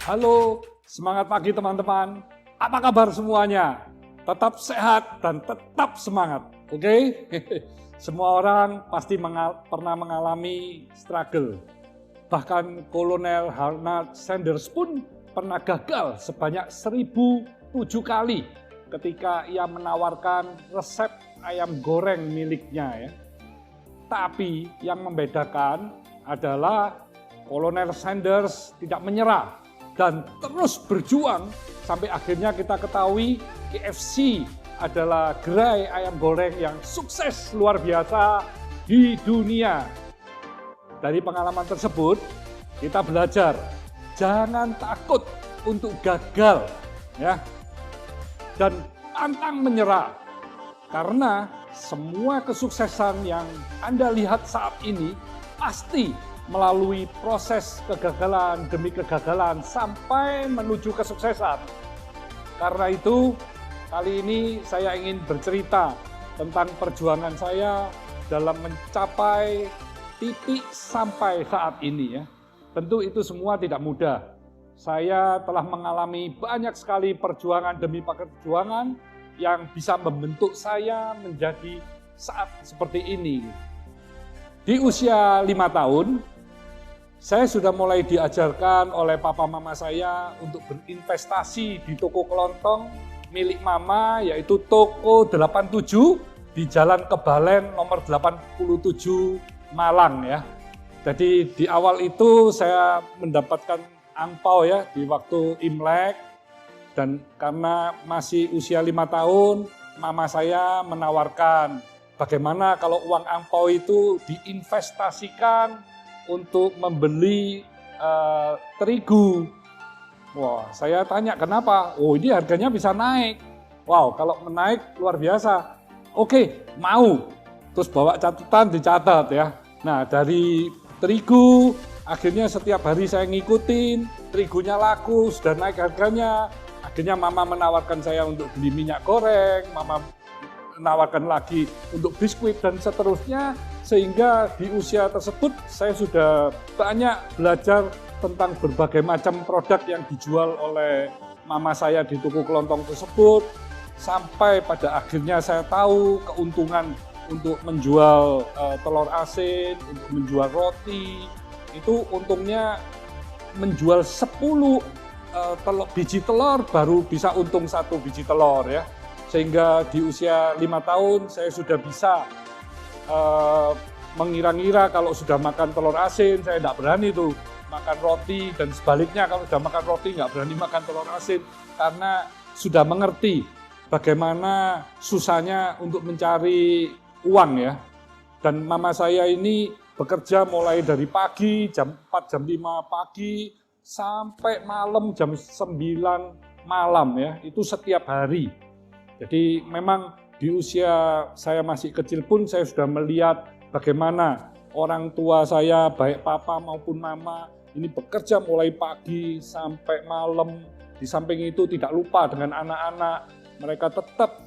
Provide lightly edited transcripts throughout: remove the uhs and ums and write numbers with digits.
Halo, semangat pagi teman-teman. Apa kabar semuanya? Tetap sehat dan tetap semangat, oke? Semua orang pasti pernah mengalami struggle. Bahkan Kolonel Arnold Sanders pun pernah gagal sebanyak 1007 kali ketika ia menawarkan resep ayam goreng miliknya ya. Tapi yang membedakan adalah Kolonel Sanders tidak menyerah dan terus berjuang sampai akhirnya kita ketahui KFC adalah gerai ayam goreng yang sukses luar biasa di dunia. Dari pengalaman tersebut kita belajar jangan takut untuk gagal ya, dan pantang menyerah, karena semua kesuksesan yang Anda lihat saat ini pasti melalui proses kegagalan demi kegagalan sampai menuju kesuksesan. Karena itu, kali ini saya ingin bercerita tentang perjuangan saya dalam mencapai titik sampai saat ini ya. Tentu itu semua tidak mudah. Saya telah mengalami banyak sekali perjuangan demi perjuangan yang bisa membentuk saya menjadi saat seperti ini. Di usia 5 tahun, saya sudah mulai diajarkan oleh papa mama saya untuk berinvestasi di toko kelontong milik mama, yaitu Toko 87 di Jalan Kebalen nomor 87 Malang ya. Jadi di awal itu saya mendapatkan angpau ya di waktu Imlek, dan karena masih usia 5 tahun, mama saya menawarkan bagaimana kalau uang angpau itu diinvestasikan untuk membeli terigu. Wah, saya tanya kenapa? Oh, ini harganya bisa naik. Wow, kalau menaik luar biasa. Oke, mau. Terus bawa catatan, dicatat ya. Nah, dari terigu, akhirnya setiap hari saya ngikutin, terigunya laku, sudah naik harganya. Akhirnya mama menawarkan saya untuk beli minyak goreng, mama menawarkan lagi untuk biskuit dan seterusnya, sehingga di usia tersebut saya sudah banyak belajar tentang berbagai macam produk yang dijual oleh mama saya di toko kelontong tersebut, sampai pada akhirnya saya tahu keuntungan untuk menjual telur asin, untuk menjual roti. Itu untungnya menjual 10 biji telur baru bisa untung 1 biji telur ya. Sehingga di usia 5 tahun saya sudah bisa mengira-ngira kalau sudah makan telur asin, saya tidak berani tuh makan roti, dan sebaliknya kalau sudah makan roti nggak berani makan telur asin, karena sudah mengerti bagaimana susahnya untuk mencari uang ya. Dan mama saya ini bekerja mulai dari pagi jam 4, jam 5 pagi sampai malam jam 9 malam ya, itu setiap hari. Jadi memang di usia saya masih kecil pun saya sudah melihat bagaimana orang tua saya, baik papa maupun mama, ini bekerja mulai pagi sampai malam. Di samping itu tidak lupa dengan anak-anak, mereka tetap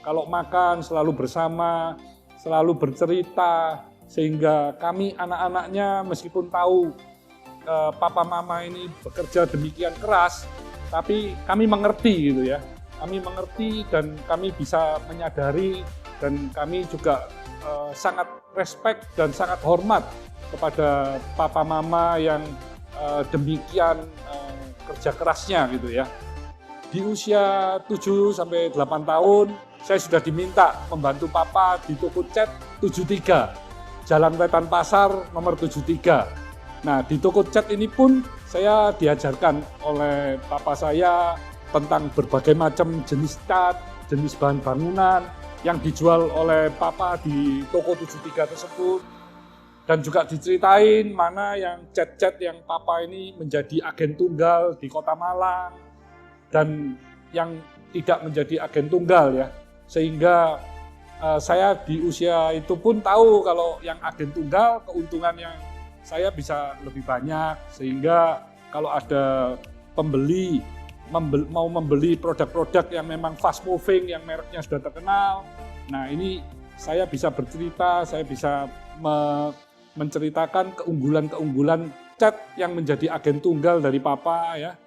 kalau makan selalu bersama, selalu bercerita, sehingga kami anak-anaknya meskipun tahu papa mama ini bekerja demikian keras, tapi kami mengerti gitu ya. Kami mengerti dan kami bisa menyadari, dan kami juga sangat respect dan sangat hormat kepada papa mama yang demikian kerja kerasnya gitu ya. Di usia 7 sampai 8 tahun saya sudah diminta membantu papa di toko cat 73 Jalan Wetan Pasar nomor 73. Nah, di toko cat ini pun saya diajarkan oleh papa saya tentang berbagai macam jenis cat, jenis bahan bangunan yang dijual oleh papa di toko 73 tersebut. Dan juga diceritain mana yang cat-cat yang papa ini menjadi agen tunggal di Kota Malang dan yang tidak menjadi agen tunggal ya. Sehingga saya di usia itu pun tahu kalau yang agen tunggal keuntungan yang saya bisa lebih banyak, sehingga kalau ada pembeli mau membeli produk-produk yang memang fast moving, yang mereknya sudah terkenal. Nah, ini saya bisa bercerita, saya bisa menceritakan keunggulan-keunggulan cat yang menjadi agen tunggal dari papa ya.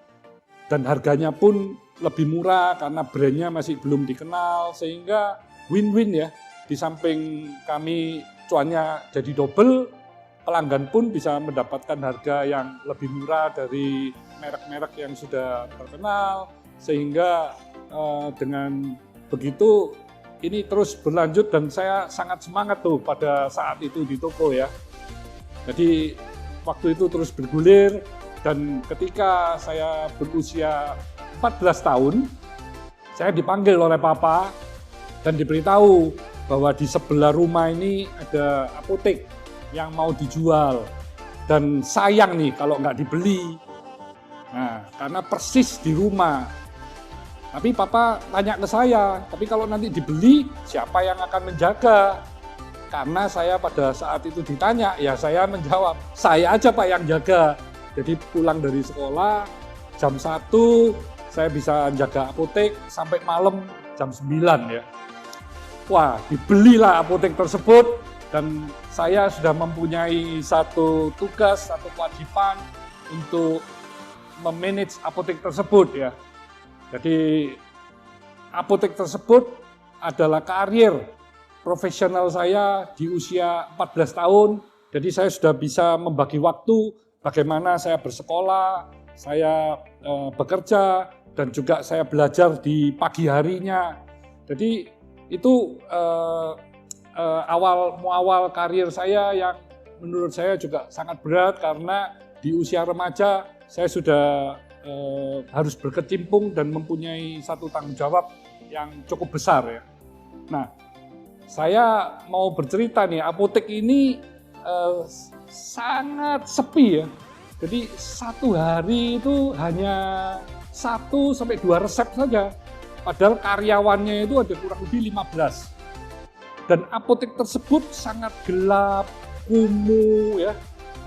Dan harganya pun lebih murah karena brandnya masih belum dikenal, sehingga win-win ya. Di samping kami cuannya jadi double, pelanggan pun bisa mendapatkan harga yang lebih murah dari merek-merek yang sudah terkenal, sehingga dengan begitu ini terus berlanjut dan saya sangat semangat tuh pada saat itu di toko ya. Jadi waktu itu terus bergulir dan ketika saya berusia 14 tahun, saya dipanggil oleh papa dan diberitahu bahwa di sebelah rumah ini ada apotek yang mau dijual dan sayang nih kalau nggak dibeli. Nah, karena persis di rumah. Tapi papa tanya ke saya, tapi kalau nanti dibeli siapa yang akan menjaga? Karena saya pada saat itu ditanya, ya saya menjawab, saya aja Pak yang jaga. Jadi pulang dari sekolah jam 1 saya bisa jaga apotek sampai malam jam 9 ya. Wah, dibelilah apotek tersebut dan saya sudah mempunyai satu tugas, satu kewajiban untuk memanage apotek tersebut ya. Jadi apotek tersebut adalah karir profesional saya di usia 14 tahun. Jadi saya sudah bisa membagi waktu bagaimana saya bersekolah, saya bekerja, dan juga saya belajar di pagi harinya. Jadi itu awal karir saya yang menurut saya juga sangat berat karena di usia remaja saya sudah harus berkecimpung dan mempunyai satu tanggung jawab yang cukup besar ya. Nah, saya mau bercerita nih, apotek ini sangat sepi ya. Jadi satu hari itu hanya 1 sampai 2 resep saja. Padahal karyawannya itu ada kurang lebih 15. Dan apotek tersebut sangat gelap, kumuh ya.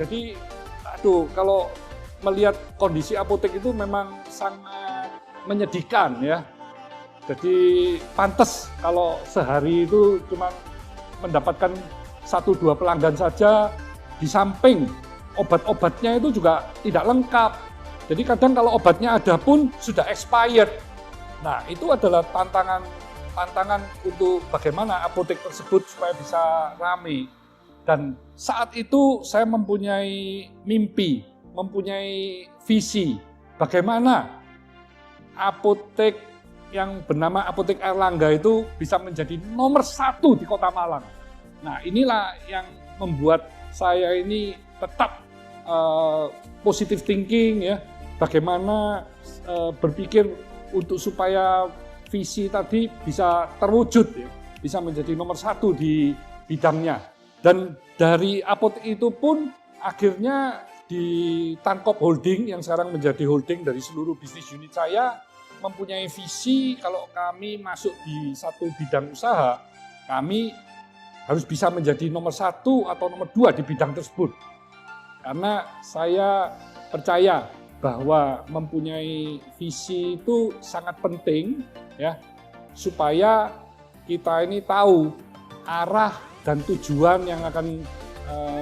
Jadi kalau melihat kondisi apotek itu memang sangat menyedihkan ya. Jadi pantas kalau sehari itu cuma mendapatkan 1-2 pelanggan saja, di samping obat-obatnya itu juga tidak lengkap. Jadi kadang kalau obatnya ada pun sudah expired. Nah, itu adalah tantangan untuk bagaimana apotek tersebut supaya bisa ramai. Dan saat itu saya mempunyai mimpi, mempunyai visi bagaimana apotek yang bernama Apotek Airlangga itu bisa menjadi nomor 1 di Kota Malang. Nah, inilah yang membuat saya ini tetap positive thinking ya, bagaimana berpikir untuk supaya visi tadi bisa terwujud ya, bisa menjadi nomor 1 di bidangnya. Dan dari apotek itu pun akhirnya di Tankop Holding yang sekarang menjadi holding dari seluruh bisnis unit saya mempunyai visi kalau kami masuk di satu bidang usaha, kami harus bisa menjadi nomor 1 atau nomor 2 di bidang tersebut. Karena saya percaya bahwa mempunyai visi itu sangat penting ya, supaya kita ini tahu arah dan tujuan yang akan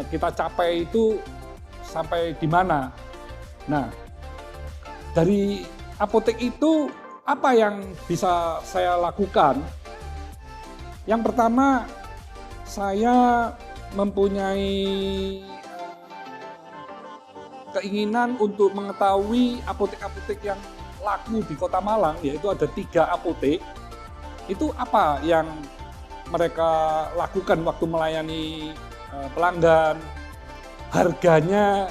kita capai itu sampai di mana. Nah, dari apotek itu apa yang bisa saya lakukan? Yang pertama, saya mempunyai keinginan untuk mengetahui apotek-apotek yang laku di Kota Malang, yaitu ada 3 apotek. Itu apa yang mereka lakukan waktu melayani pelanggan, harganya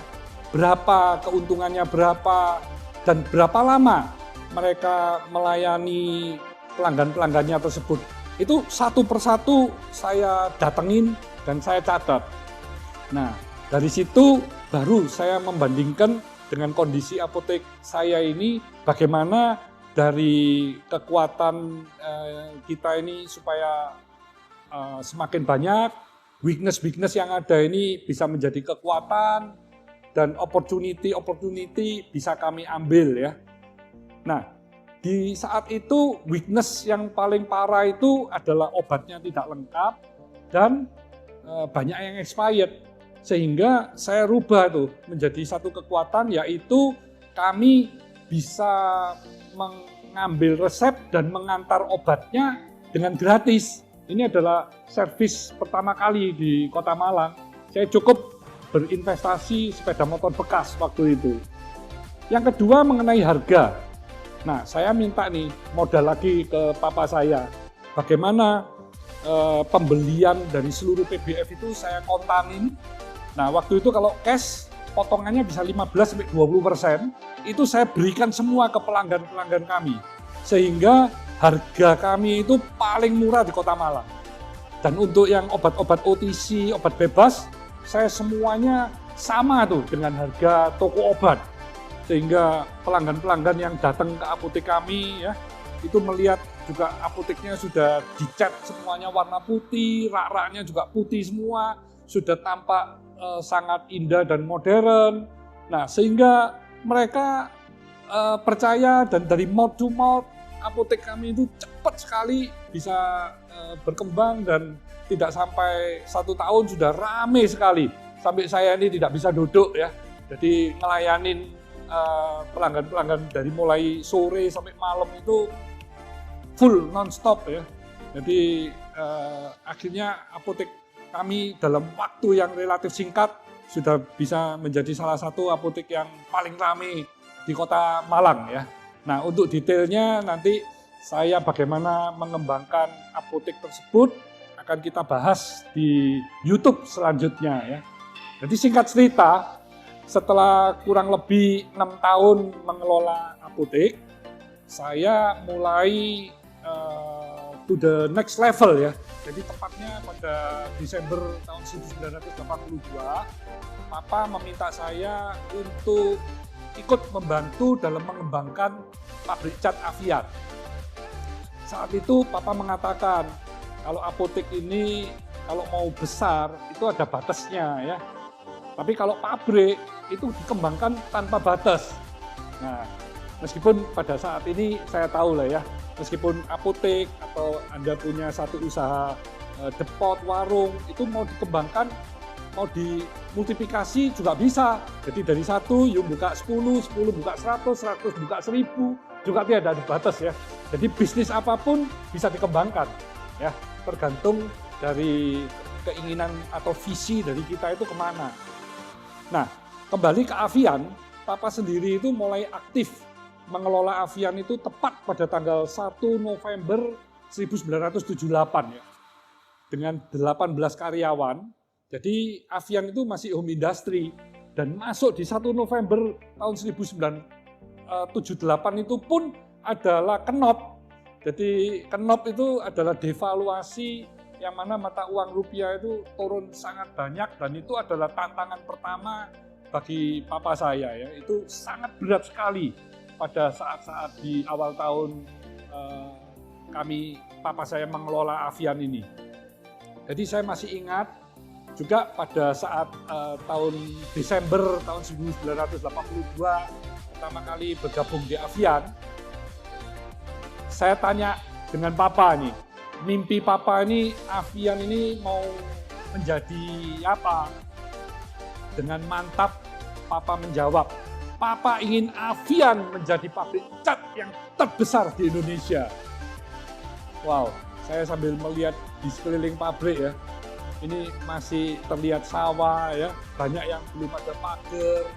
berapa, keuntungannya berapa, dan berapa lama mereka melayani pelanggan-pelanggannya tersebut. Itu satu persatu saya datengin dan saya catat. Nah, dari situ baru saya membandingkan dengan kondisi apotek saya ini, bagaimana dari kekuatan kita ini supaya semakin banyak, weakness yang ada ini bisa menjadi kekuatan, dan opportunity bisa kami ambil ya. Nah, di saat itu weakness yang paling parah itu adalah obatnya tidak lengkap dan banyak yang expired. Sehingga saya rubah tuh menjadi satu kekuatan, yaitu kami bisa mengambil resep dan mengantar obatnya dengan gratis. Ini adalah servis pertama kali di Kota Malang. Saya cukup berinvestasi sepeda motor bekas waktu itu. Yang kedua mengenai harga. Nah, saya minta nih modal lagi ke papa saya. Bagaimana pembelian dari seluruh PBF itu saya kontanin. Nah, waktu itu kalau cash potongannya bisa 15-20%, itu saya berikan semua ke pelanggan-pelanggan kami. Sehingga harga kami itu paling murah di Kota Malang. Dan untuk yang obat-obat OTC, obat bebas, saya semuanya sama tuh dengan harga toko obat. Sehingga pelanggan-pelanggan yang datang ke apotek kami ya, itu melihat juga apoteknya sudah dicat semuanya warna putih, rak-raknya juga putih semua, sudah tampak sangat indah dan modern. Nah, sehingga mereka percaya, dan dari mouth to mouth apotek kami itu cepat sekali bisa berkembang, dan tidak sampai 1 tahun sudah rame sekali. Sampai saya ini tidak bisa duduk ya. Jadi ngelayanin pelanggan-pelanggan dari mulai sore sampai malam itu full non-stop ya. Jadi akhirnya apotek kami dalam waktu yang relatif singkat sudah bisa menjadi salah satu apotek yang paling ramai di Kota Malang ya. Nah, untuk detailnya nanti saya bagaimana mengembangkan apotek tersebut akan kita bahas di YouTube selanjutnya ya. Jadi singkat cerita, setelah kurang lebih 6 tahun mengelola apotek, saya mulai to the next level ya. Jadi tepatnya pada Desember tahun 1982, Papa meminta saya untuk ikut membantu dalam mengembangkan pabrik cat Avian. Saat itu Papa mengatakan, kalau apotek ini kalau mau besar itu ada batasnya ya. Tapi kalau pabrik itu dikembangkan tanpa batas. Nah, meskipun pada saat ini saya tahu lah ya, meskipun apotek atau Anda punya satu usaha depot, warung, itu mau dikembangkan, mau dimultiplikasi juga bisa. Jadi dari 1 you buka 10, 10 buka 100, 100 buka 1000, juga tidak ada batas ya. Jadi bisnis apapun bisa dikembangkan ya, tergantung dari keinginan atau visi dari kita itu kemana. Nah, kembali ke Avian, Papa sendiri itu mulai aktif mengelola Avian itu tepat pada tanggal 1 November 1978 ya. Dengan 18 karyawan. Jadi Avian itu masih home industry, dan masuk di 1 November tahun 1978 itu pun adalah kenop. Jadi kenop itu adalah devaluasi, yang mana mata uang rupiah itu turun sangat banyak, dan itu adalah tantangan pertama bagi papa saya ya. Itu sangat berat sekali pada saat-saat di awal tahun papa saya mengelola Avian ini. Jadi saya masih ingat juga pada saat tahun Desember tahun 1982 pertama kali bergabung di Avian, saya tanya dengan papa nih, mimpi papa ini Avian ini mau menjadi apa? Dengan mantap papa menjawab, papa ingin Avian menjadi pabrik cat yang terbesar di Indonesia. Wow, saya sambil melihat di sekeliling pabrik ya, ini masih terlihat sawah ya, banyak yang belum ada pagar.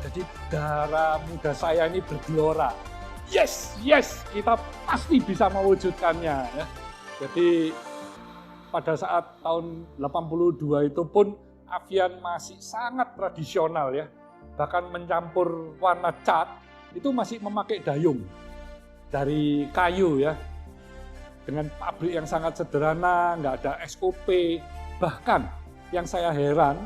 Jadi darah muda saya ini bergelora. Yes, kita pasti bisa mewujudkannya ya. Jadi pada saat tahun 82 itu pun Avian masih sangat tradisional ya. Bahkan mencampur warna cat itu masih memakai dayung dari kayu ya. Dengan pabrik yang sangat sederhana, nggak ada SOP. Bahkan yang saya heran,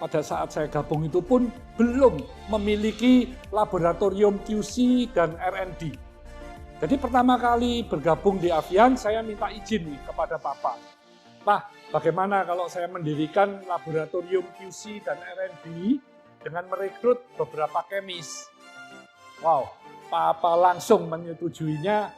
pada saat saya gabung itu pun belum memiliki laboratorium QC dan R&D. Jadi pertama kali bergabung di Avian, saya minta izin nih kepada Papa. Pak, bagaimana kalau saya mendirikan laboratorium QC dan R&D dengan merekrut beberapa kemis? Wow, Papa langsung menyetujuinya,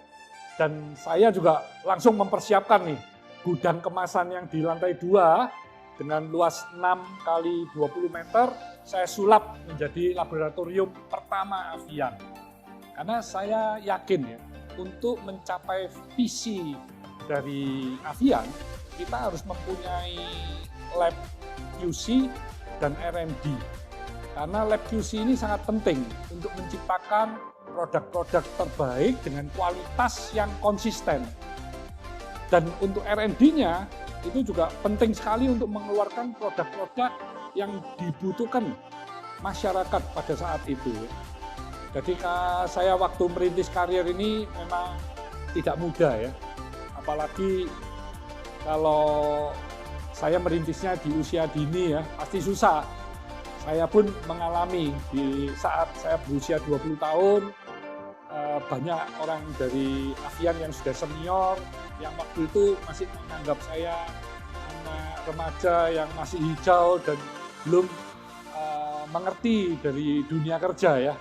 dan saya juga langsung mempersiapkan nih gudang kemasan yang di lantai 2 dengan luas 6 kali 20 meter, saya sulap menjadi laboratorium pertama Avian. Karena saya yakin ya, untuk mencapai visi dari Avian, kita harus mempunyai lab QC dan R&D. Karena lab QC ini sangat penting untuk menciptakan produk-produk terbaik dengan kualitas yang konsisten. Dan untuk R&D-nya itu juga penting sekali untuk mengeluarkan produk-produk yang dibutuhkan masyarakat pada saat itu. Jadi saya waktu merintis karir ini memang tidak mudah ya. Apalagi kalau saya merintisnya di usia dini ya, pasti susah. Saya pun mengalami di saat saya berusia 20 tahun, banyak orang dari Avian yang sudah senior, yang waktu itu masih menganggap saya anak remaja yang masih hijau dan belum mengerti dari dunia kerja ya.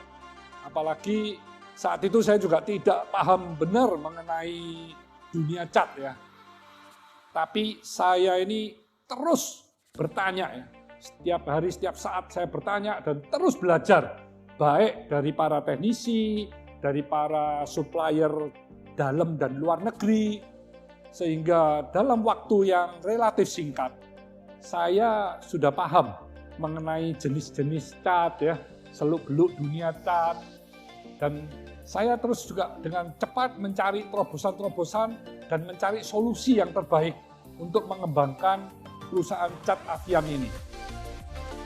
Apalagi saat itu saya juga tidak paham benar mengenai dunia cat ya. Tapi saya ini terus bertanya ya. Setiap hari, setiap saat saya bertanya dan terus belajar. Baik dari para teknisi, dari para supplier dalam dan luar negeri. Sehingga dalam waktu yang relatif singkat, saya sudah paham mengenai jenis-jenis cat ya, seluk-beluk dunia cat. Dan saya terus juga dengan cepat mencari terobosan-terobosan dan mencari solusi yang terbaik untuk mengembangkan perusahaan cat Avian ini.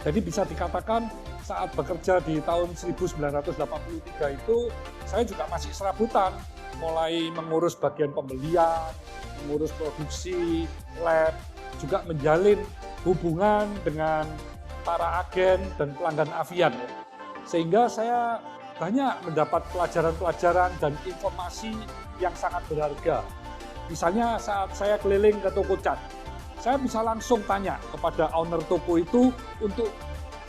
Jadi bisa dikatakan saat bekerja di tahun 1983 itu, saya juga masih serabutan, mulai mengurus bagian pembelian, mengurus produksi, lab, juga menjalin hubungan dengan para agen dan pelanggan Avian. Sehingga saya banyak mendapat pelajaran-pelajaran dan informasi yang sangat berharga. Misalnya saat saya keliling ke toko cat, saya bisa langsung tanya kepada owner toko itu untuk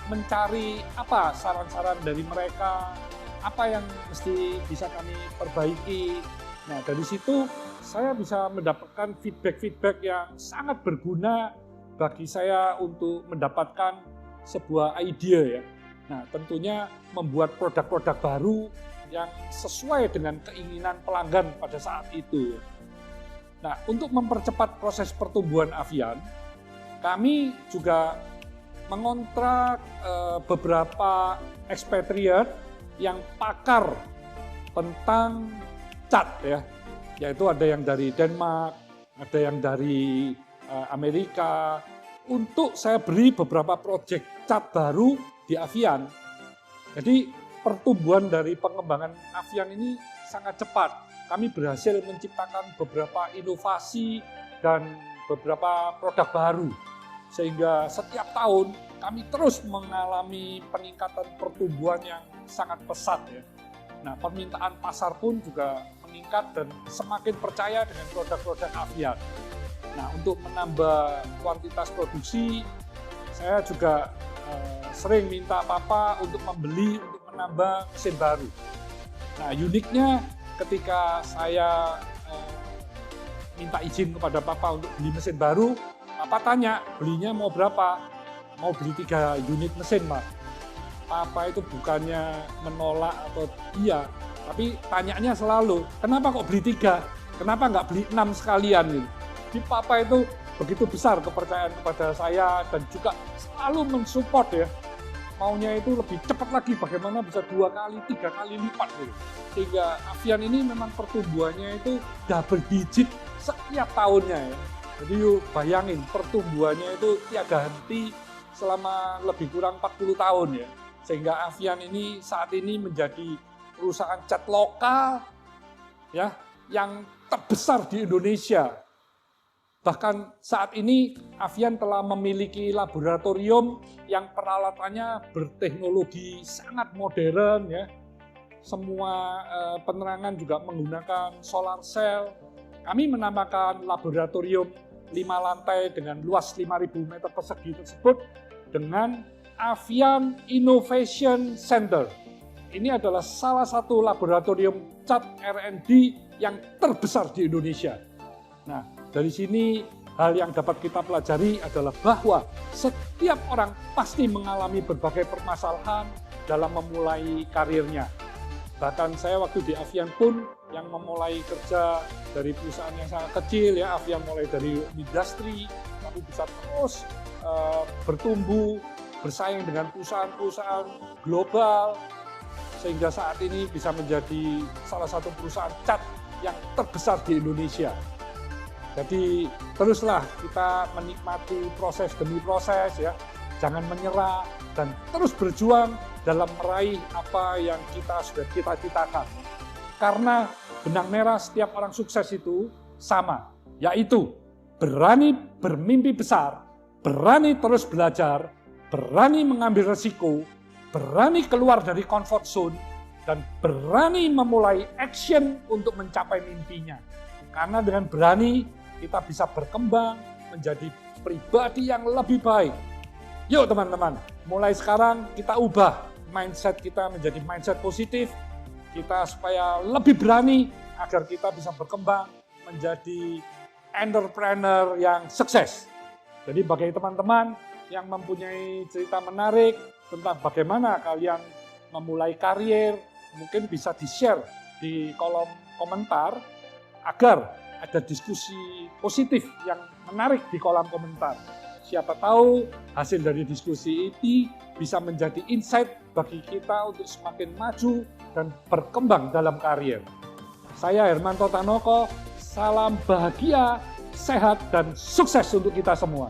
mencari apa saran-saran dari mereka, apa yang mesti bisa kami perbaiki. Nah, dari situ saya bisa mendapatkan feedback-feedback yang sangat berguna bagi saya untuk mendapatkan sebuah ide ya. Nah, tentunya membuat produk-produk baru yang sesuai dengan keinginan pelanggan pada saat itu. Nah, untuk mempercepat proses pertumbuhan Avian, kami juga mengontrak beberapa expatriate yang pakar tentang cat ya, yaitu ada yang dari Denmark, ada yang dari Amerika, untuk saya beri beberapa proyek cat baru di Avian. Jadi pertumbuhan dari pengembangan Avian ini sangat cepat. Kami berhasil menciptakan beberapa inovasi dan beberapa produk baru. Sehingga setiap tahun kami terus mengalami peningkatan pertumbuhan yang sangat pesat ya. Nah, permintaan pasar pun juga meningkat dan semakin percaya dengan produk-produk Avian. Nah, untuk menambah kuantitas produksi, saya juga sering minta Papa untuk membeli, untuk menambah mesin baru. Nah, uniknya ketika saya minta izin kepada Papa untuk beli mesin baru, Papa tanya, belinya mau berapa? Mau beli 3 unit mesin, Pak. Papa itu bukannya menolak atau iya, tapi tanyanya selalu, kenapa kok beli 3? Kenapa nggak beli 6 sekalian? Gitu. Jadi Papa itu begitu besar kepercayaan kepada saya dan juga selalu mensupport ya. Maunya itu lebih cepat lagi, bagaimana bisa 2 kali, 3 kali lipat gitu. Sehingga Avian ini memang pertumbuhannya itu double digit setiap tahunnya ya. Jadi yuk bayangin pertumbuhannya itu tiada henti selama lebih kurang 40 tahun ya. Sehingga Avian ini saat ini menjadi perusahaan cat lokal ya yang terbesar di Indonesia. Bahkan saat ini Avian telah memiliki laboratorium yang peralatannya berteknologi sangat modern ya. Semua penerangan juga menggunakan solar cell. Kami menamakan laboratorium 5 lantai dengan luas 5.000 meter persegi tersebut dengan Avian Innovation Center. Ini adalah salah satu laboratorium cat R&D yang terbesar di Indonesia. Nah, dari sini hal yang dapat kita pelajari adalah bahwa setiap orang pasti mengalami berbagai permasalahan dalam memulai karirnya. Bahkan saya waktu di Avian pun yang memulai kerja dari perusahaan yang sangat kecil, ya Avian mulai dari industri, lalu bisa terus bertumbuh, bersaing dengan perusahaan-perusahaan global, sehingga saat ini bisa menjadi salah satu perusahaan cat yang terbesar di Indonesia. Jadi teruslah kita menikmati proses demi proses, ya, jangan menyerah dan terus berjuang dalam meraih apa yang kita sudah cita-citakan. Karena benang merah setiap orang sukses itu sama, yaitu berani bermimpi besar, berani terus belajar, berani mengambil resiko, berani keluar dari comfort zone, dan berani memulai action untuk mencapai mimpinya. Karena dengan berani, kita bisa berkembang menjadi pribadi yang lebih baik. Yuk teman-teman, mulai sekarang kita ubah mindset kita menjadi mindset positif, kita supaya lebih berani agar kita bisa berkembang menjadi entrepreneur yang sukses. Jadi bagi teman-teman yang mempunyai cerita menarik tentang bagaimana kalian memulai karir, mungkin bisa di-share di kolom komentar agar ada diskusi positif yang menarik di kolom komentar. Siapa tahu hasil dari diskusi ini bisa menjadi insight bagi kita untuk semakin maju dan berkembang dalam karir. Saya Hermanto Tanoko, salam bahagia, sehat, dan sukses untuk kita semua.